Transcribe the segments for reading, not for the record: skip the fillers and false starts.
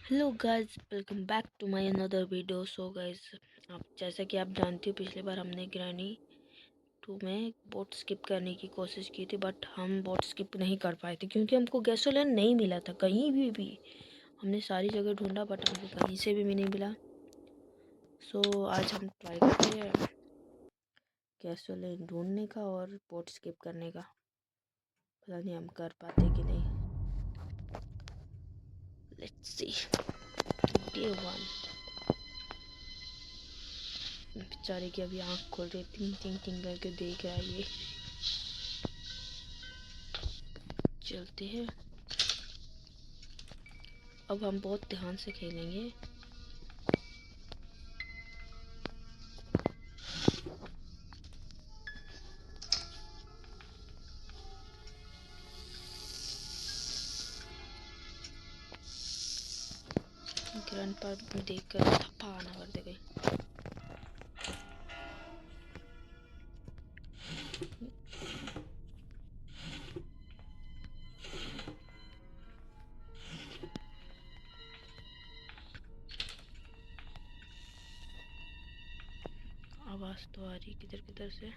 Hello guys, welcome back to my another video. So guys, आप जैसा कि आप जानते हो, पिछली बार हमने ग्रैनी 2 में बोट स्किप करने की कोशिश की थी, बट हम बोट स्किप नहीं कर पाए थे क्योंकि हमको गैसोलीन नहीं मिला था कहीं भी। हमने सारी जगह ढूंढा बट हमको कहीं से भी नहीं मिला। सो आज हम ट्राई करते हैं गैसोलीन ढूंढने का और बोट स्किप करने का। पता नहीं हम कर पाते कि नहीं। Let's see. डे 1। बेचारे की अभी आँख खोल रही, टिंग टिंग टिंग करके देख रहा है ये। चलते हैं। अब हम बहुत ध्यान से खेलेंगे। ग्रैंडपा देख कर थप्पा आना कर दे गई। आवाज तो आ रही किधर किधर से।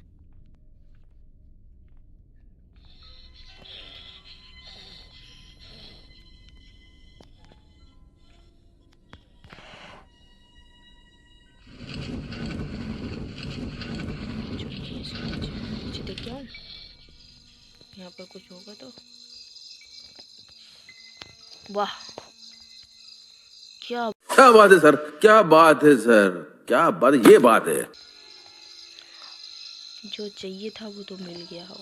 नीचे देख के आऊं, यहाँ पर कुछ होगा तो। वाह, क्या क्या बात है सर, क्या बात है सर, क्या बात, ये बात है। जो चाहिए था वो तो मिल गया हो।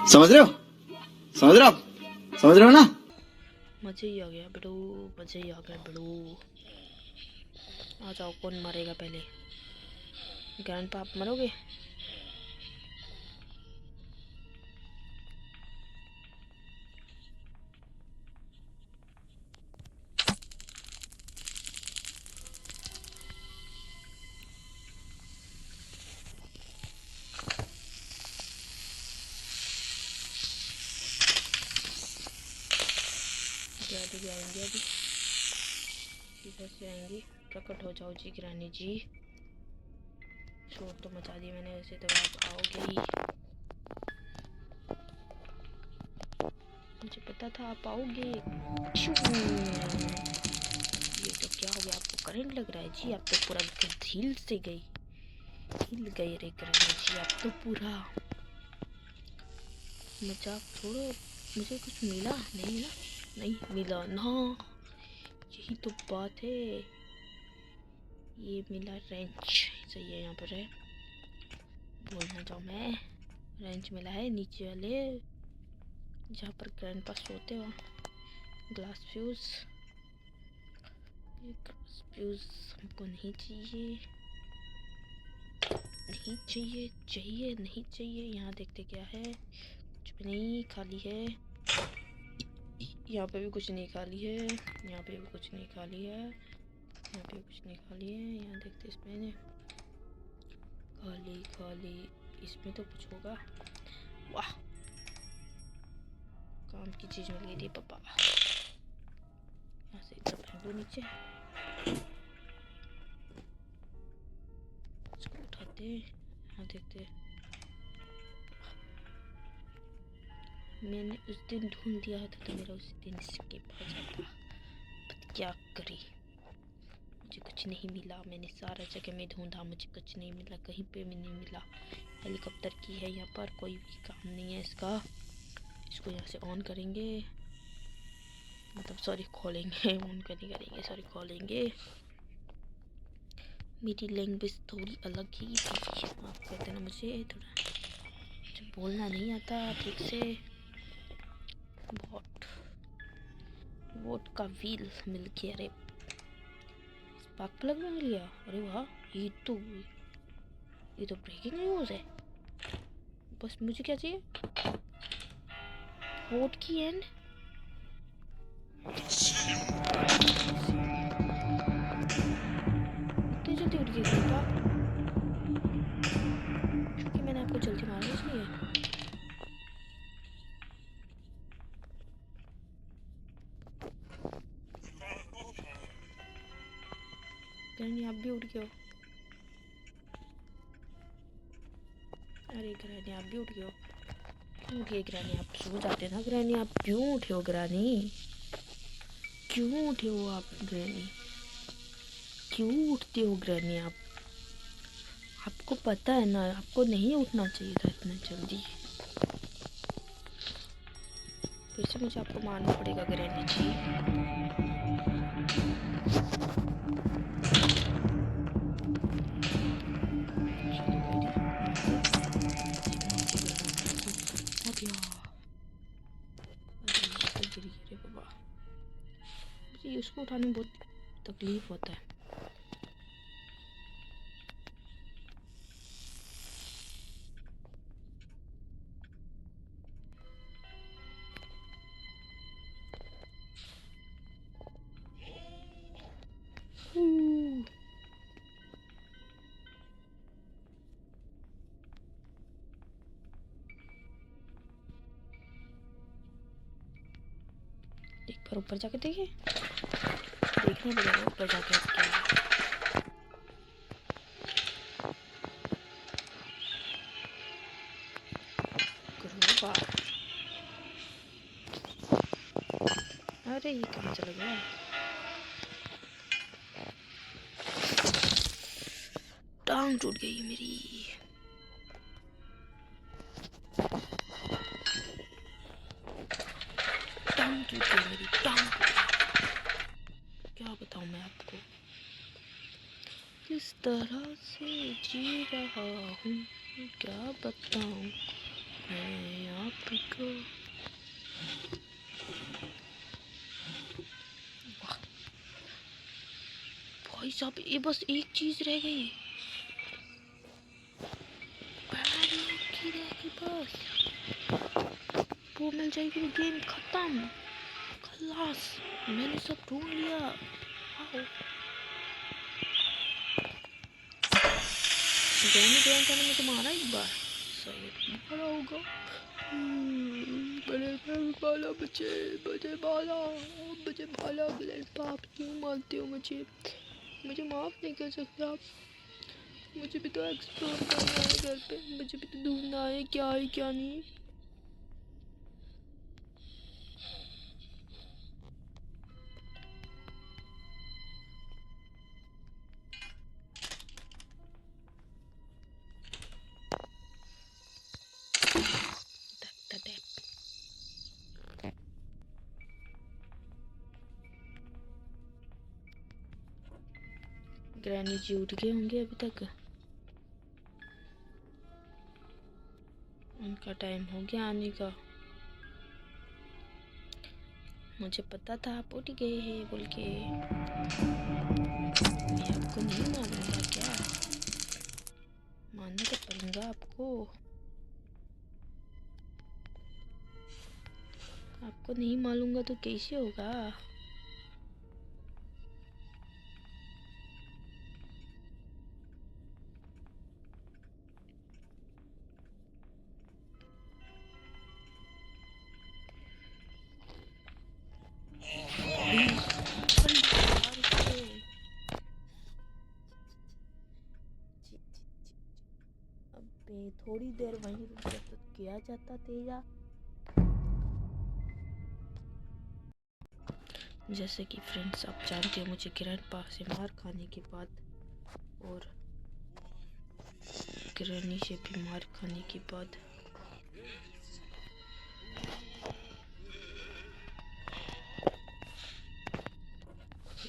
समझ रहे हो? समझ रहे हो? समझ रहे हो ना? मजे ही आ गया बेटू, मजे ही आ गया बेटू। आ जाओ, कौन मरेगा पहले? ग्रैंडपा आप मरोगे? ग्रैनी भी आएंगे अभी। किधर से आएंगी? प्रकट हो जाओ जी ग्रैनी जी। शोर तो मचा दिया मैंने, वैसे तो आप आओगे ही। मुझे पता था आप आओगे। ये तो क्या हो गया? आपको करंट लग रहा है जी? आप तो पूरा हिल से गई, हिल गई रे ग्रैनी जी आप तो पूरा। मजाक छोड़ो। मुझे कुछ मिला? नहीं मिला, नहीं मिला ना। यही तो बात है। ये मिला रेंच, सही है। यहाँ पर है, बोलना जाओ मैं। रेंच मिला है नीचे वाले जहाँ पर ग्रैंडपा सोते हो। ग्लास फ्यूज, फ्यूज हमको नहीं चाहिए, नहीं चाहिए, चाहिए नहीं चाहिए। यहाँ देखते क्या है, कुछ भी नहीं, खाली है। यहाँ पे भी कुछ नहीं खाली है, यहाँ पे भी कुछ नहीं खाली है, यहाँ पे कुछ नहीं खाली है। यहाँ देखते इसमें खाली खाली, इसमें तो कुछ होगा। वाह, काम की चीज मिल गई थी पापा। यहाँ से इधर फेंक दो नीचे, इसको उठाते। यहाँ देखते, मैंने उस दिन ढूंढ दिया होता तो मेरा उस दिन स्किप हो जाता, बट क्या करी। मुझे कुछ नहीं मिला, मैंने सारा जगह में ढूंढा, मुझे कुछ नहीं मिला, कहीं पे भी नहीं मिला। हेलीकॉप्टर की है यहाँ पर, कोई भी काम नहीं है इसका। इसको यहाँ से ऑन करेंगे, मतलब सॉरी खोलेंगे, ऑन नहीं करेंगे, सॉरी खोलेंगे। मेरी लैंग्वेज थोड़ी अलग ही थी, माफ कर देना मुझे, मुझे बोलना नहीं आता ठीक से। वोट का व्हील मिल गया रे, स्पार्क प्लग में मिल गया। अरे वाह, ये तो ब्रेकिंग न्यूज़ है। बस मुझे क्या चाहिए? वोट की एंड इतनी जल्दी उठ गई था क्योंकि मैंने आपको जल्दी मारा इसलिए। ग्रैनी आप भी उठ गए हो? अरे ग्रैनी आप भी उठ गए हो? क्यों उठ गए ग्रैनी? आप सो जाते ना ग्रैनी, आप क्यों उठे हो ग्रैनी? क्यों उठे हो आप ग्रैनी? क्यों उठते हो ग्रैनी आप? आपको पता है ना आपको नहीं उठना चाहिए था इतना जल्दी। फिर से मुझे आपको मारना पड़ेगा ग्रैनी जी। चलो ग्रैनी हो गया। अरे गिर गिरे बाबा, मुझे उसको उठाने में बहुत तकलीफ होता है। एक बार ऊपर जाके देखिए, देखना पड़ेगा ऊपर जाके क्या है। क्रोबार, अरे ये कहाँ चला गया? टांग टूट गई मेरी। टांग टूट गई मेरी, टांग टूट गई। क्या बताऊँ मैं आपको, किस तरह से जी रहा हूँ, क्या बताऊँ मैं आपको। भाई साहब ये बस एक चीज रह गई, पैर की रह गई बस, वो मिल जाएगी तो गेम खत्म, खलास। मैंने सब ढूंढ लिया। आओ गेम करने में तो मारा एक बार, सही मारा होगा। बड़े बाला बच्चे, मुझे बाला, मुझे बाला ग्लैंड पाप, क्यों मारते हो मुझे? मुझे माफ नहीं कर सकते आप? मुझे भी तो एक्सप्लोर करना है घर पे, मुझे भी तो ढूंढना है क्या है क्या नहीं। ग्रैनी जी उठ गए होंगे अभी तक, उनका टाइम हो गया आने का। मुझे पता था आप उठ गए हैं बोल के, मैं आपको नहीं मानूंगा क्या? मानना तो पड़ेगा आपको, आपको नहीं मालूंगा तो कैसे होगा? अबे थोड़ी देर वहीं रुक जाता तो किया जाता तेरा। जैसे कि फ्रेंड्स आप जानते हो, मुझे ग्रैंडपा से मार खाने के बाद और ग्रैनी से भी मार खाने के बाद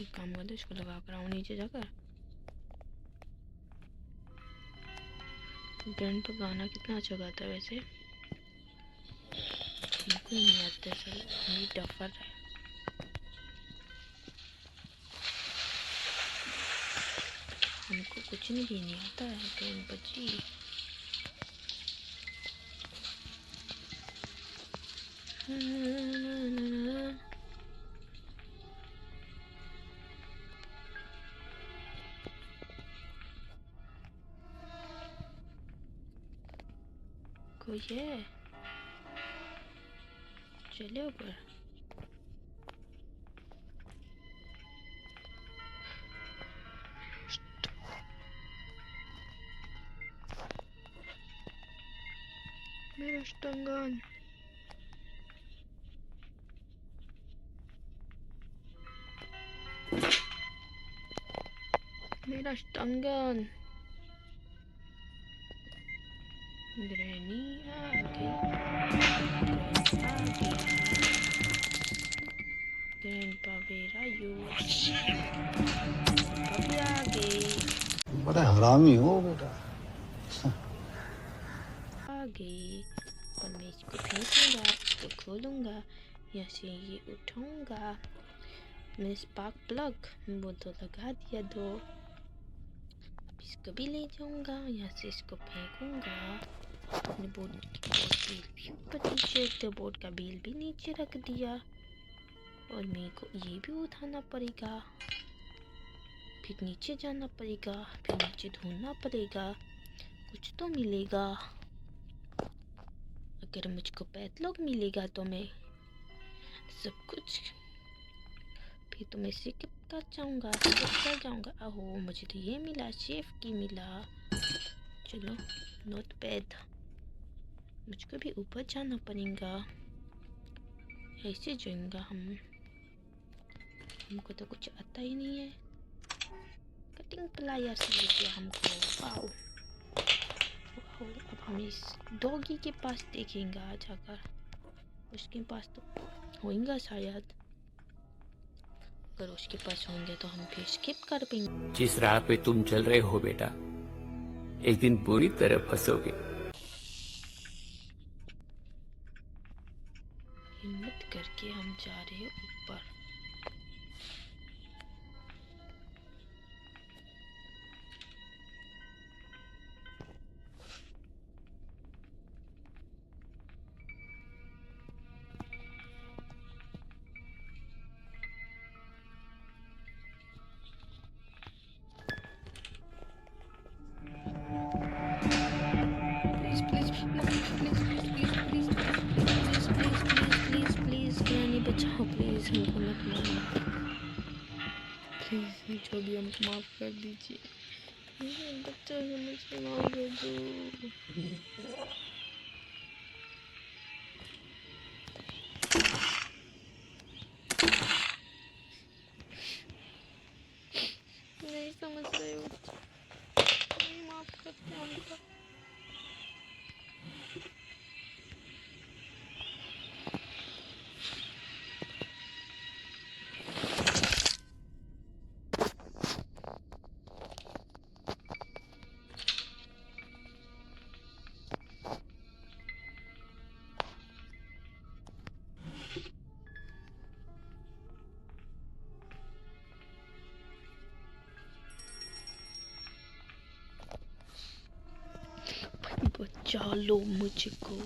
एक काम करते, इसको लगा कर आऊँ नीचे जाकर। ग्रैंडपा गाना कितना अच्छा गाता है वैसे, बिल्कुल नहीं आता सर, ये डफर है। हमको कुछ भी नहीं आता है ग्रैंडपा जी। कोई है? चले ऊपर। मेरा स्टंगन, मेरा स्टंगन। ग्रैनी आ गई, ग्रैंडपा वेयर आर यू? पापी आ गई, बड़ा हरामी हो बेटा। आ गई। और मैं इसको फेंकूंगा, इसको खोलूंगा, यहाँ से ये उठाऊंगा। मैंने स्पार्क प्लग वो तो लगा दिया दो। अब इसको भी ले जाऊंगा, यहाँ से इसको फेंकूंगा। अपने बोट की बिल भी ऊपर नीचे, तो बोट का बिल भी नीचे रख दिया। और मेरे को ये भी उठाना पड़ेगा, फिर नीचे जाना पड़ेगा, फिर नीचे ढूंढना पड़ेगा, कुछ तो मिलेगा। अगर मुझको पैटलॉक मिलेगा तो मैं सब कुछ, फिर तो मैं सीख कर जाऊँगा, कर जाऊँगा। ओहो, मुझे तो ये मिला, शेफ की मिला। चलो, नॉट बैड। मुझको भी ऊपर जाना पड़ेगा, ऐसे जाएंगा हम। हमको तो कुछ आता ही नहीं है। कटिंग प्लायर्स मिल गया हमको। Wow wow. अब हम इस डॉगी के पास देखेंगे जाकर, उसके पास तो होएगा शायद। अगर उसके पास होंगे तो हम फिर स्किप कर पाएंगे। जिस राह पे तुम चल रहे हो बेटा, एक दिन बुरी तरह फंसोगे। हिम्मत करके हम जा रहे हैं ऊपर। Please please please please please please please please granny बचाओ, प्लीज हमको मत मारो, प्लीज जो भी हमको माफ कर दीजिए। बच्चों को मुझे माफ कर दो। नहीं समझ रहे हो, नहीं माफ करते हमको। बचा लो मुझको।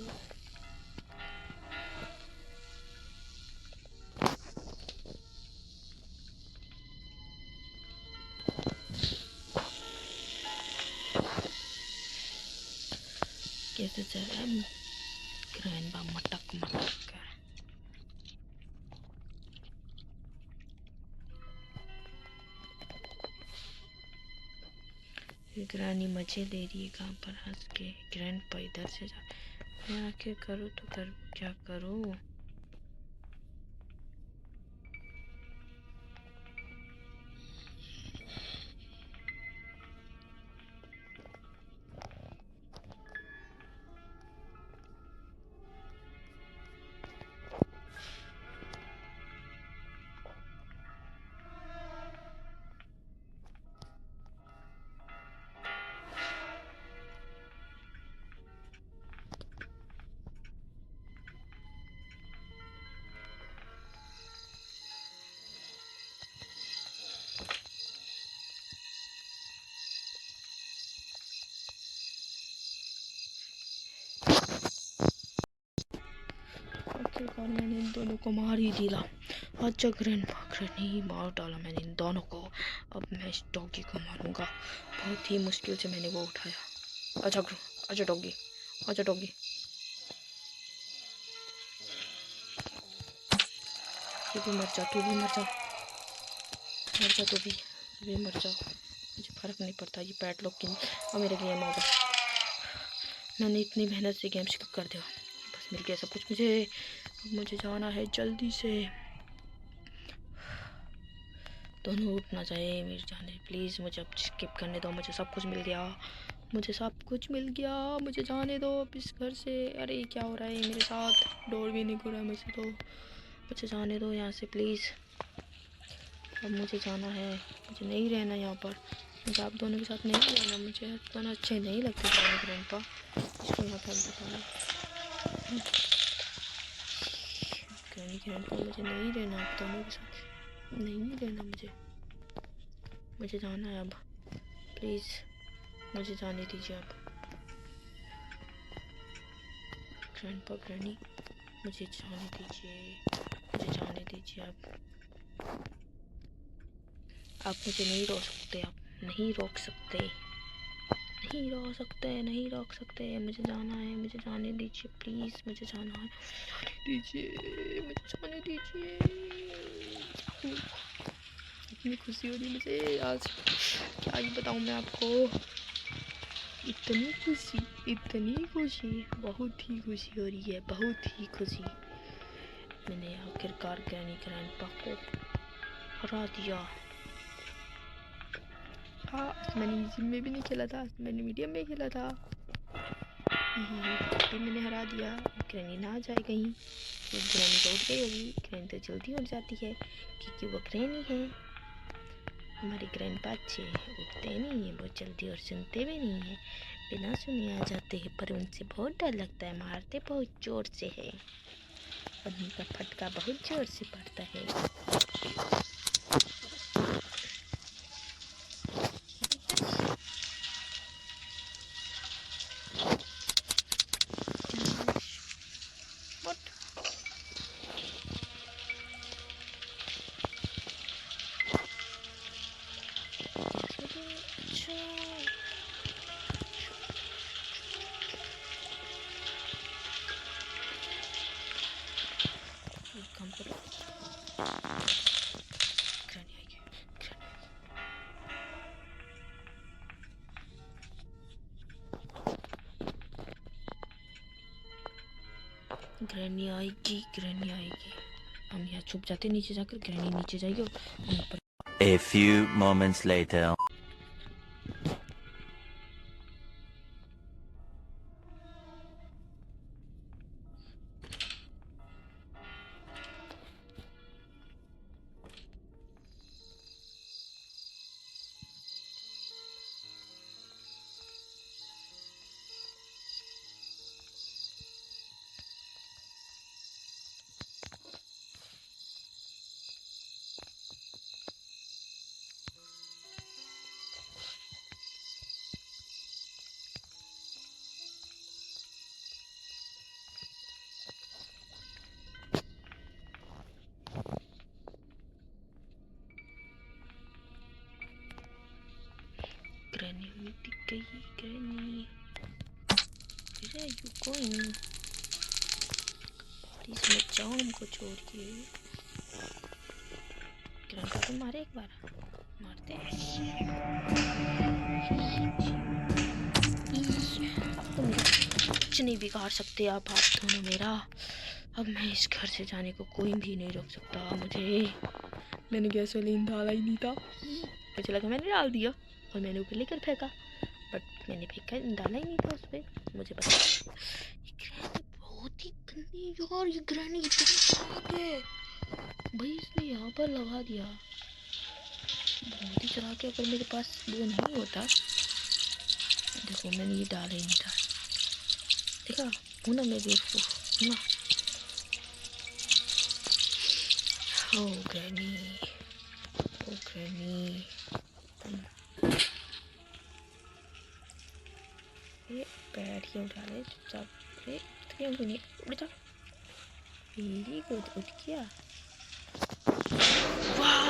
कैसे चल रहा है ग्रैंडपा मटक मटक कर। ग्रानी मजे ले रही है कहाँ पर हंस के। ग्रैंडपा इधर से जा, मैं आखिर करूँ तो करूँ क्या करूँ। आखिरकार मैंने इन दोनों को मार ही दिया। अच्छा ग्रैंडपा, ग्रैनी मार डाला मैंने इन दोनों को। अब मैं इस डॉगी को मारूंगा। बहुत ही मुश्किल से मैंने वो उठाया। अच्छा अच्छा डॉगी, अच्छा डॉगी। तू भी मर जा, तू भी मर जा, मर जा, तू भी मर जा। मुझे फर्क नहीं पड़ता, ये पैटलॉक की और मेरे गेम ओवर। मैंने इतनी मेहनत से गेम स्किप कर दिया, बस मिल गया सब कुछ मुझे। मुझे जाना है जल्दी से। दोनों उठना चाहिए मेरे जाने, प्लीज़ मुझे अब स्किप करने दो। मुझे सब कुछ मिल गया, मुझे सब कुछ मिल गया, मुझे जाने दो अब इस घर से। अरे क्या हो रहा है मेरे साथ, डोर भी नहीं खुल रहा है मुझे तो। मुझे जाने दो यहाँ से प्लीज़। अब मुझे जाना है, मुझे नहीं रहना यहाँ पर। मुझे आप दोनों के साथ नहीं रहना, मुझे दोनों अच्छे नहीं लगते ग्रैंडपा। इसको यहाँ पर बताना ग्रैंडपा, मुझे नहीं रहना आप दोनों के साथ, नहीं रहना मुझे। मुझे जाना है अब, प्लीज़ मुझे जाने दीजिए अब। ग्रैंडपा ग्रैनी मुझे जाने दीजिए, मुझे जाने दीजिए अब। आप मुझे नहीं रोक सकते, आप नहीं रोक सकते, नहीं रोक सकते, नहीं रोक सकते। मुझे जाना है, मुझे जाने दीजिए प्लीज़, मुझे जाना है, दीजिए मुझे जाने दीजिए। इतनी खुशी हो रही मुझे आज, क्या ही बताऊँ मैं आपको। इतनी खुशी, बहुत ही खुशी हो रही है, बहुत ही खुशी। मैंने आखिरकार ग्रैंडपा को हरा दिया। हाँ, मैंने इजी में भी नहीं खेला था, मैंने मीडियम में खेला था। मैंने हरा दिया। ग्रैनी ना जाए कहीं, ग्रैनी तो उठ गई होगी। ग्रैनी तो जल्दी उठ जाती है क्योंकि वो ग्रैनी है। हमारे ग्रैंडपा अच्छे उठते नहीं है बहुत जल्दी और सुनते भी नहीं है, बिना सुने आ जाते हैं। पर उनसे बहुत डर लगता है, मारते बहुत जोर से है और उनका फटका बहुत जोर से पड़ता है। ग्रैनी आएगी, ग्रैनी आएगी। हम यहाँ छुप जाते नीचे जाकर, ग्रैनी नीचे जाएगी और हम ऊपर। A few moments later. Granny हमें दिख गई। Granny, where are you going? Please मत जाओ हमको छोड़ के। ग्रैंडपा को मारे एक बार, मारते अब तो मेरा कुछ नहीं बिगाड़ सकते आप दोनों मेरा। अब मैं इस घर से जाने को कोई भी नहीं रोक सकता मुझे। मैंने गैसोलीन डाला ही नहीं था, मुझे लगा मैंने डाल दिया और मैंने ऊपर लेकर फेंका, बट मैंने फेंका डाला ही नहीं था उस पर। मुझे पता ये ग्रैनी बहुत ही गंदी यार, ये ग्रैनी इतनी खराब है भाई। इसने यहाँ पर लगा दिया बहुत ही चला के। अगर मेरे पास वो नहीं होता, देखो मैंने ये डाला ही नहीं था, देखा हूँ ना मैं बेवकूफ हूँ ना। ओ ग्रैनी, ओ ग्रैनी, पैर क्यों डाले चुपचाप, क्यों नहीं उड़ जा। वेरी गुड, उठ गया। वाह,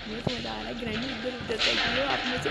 ये तो मजा आ रहा है। ग्रैनी इधर उधर चल रही है, आप मुझे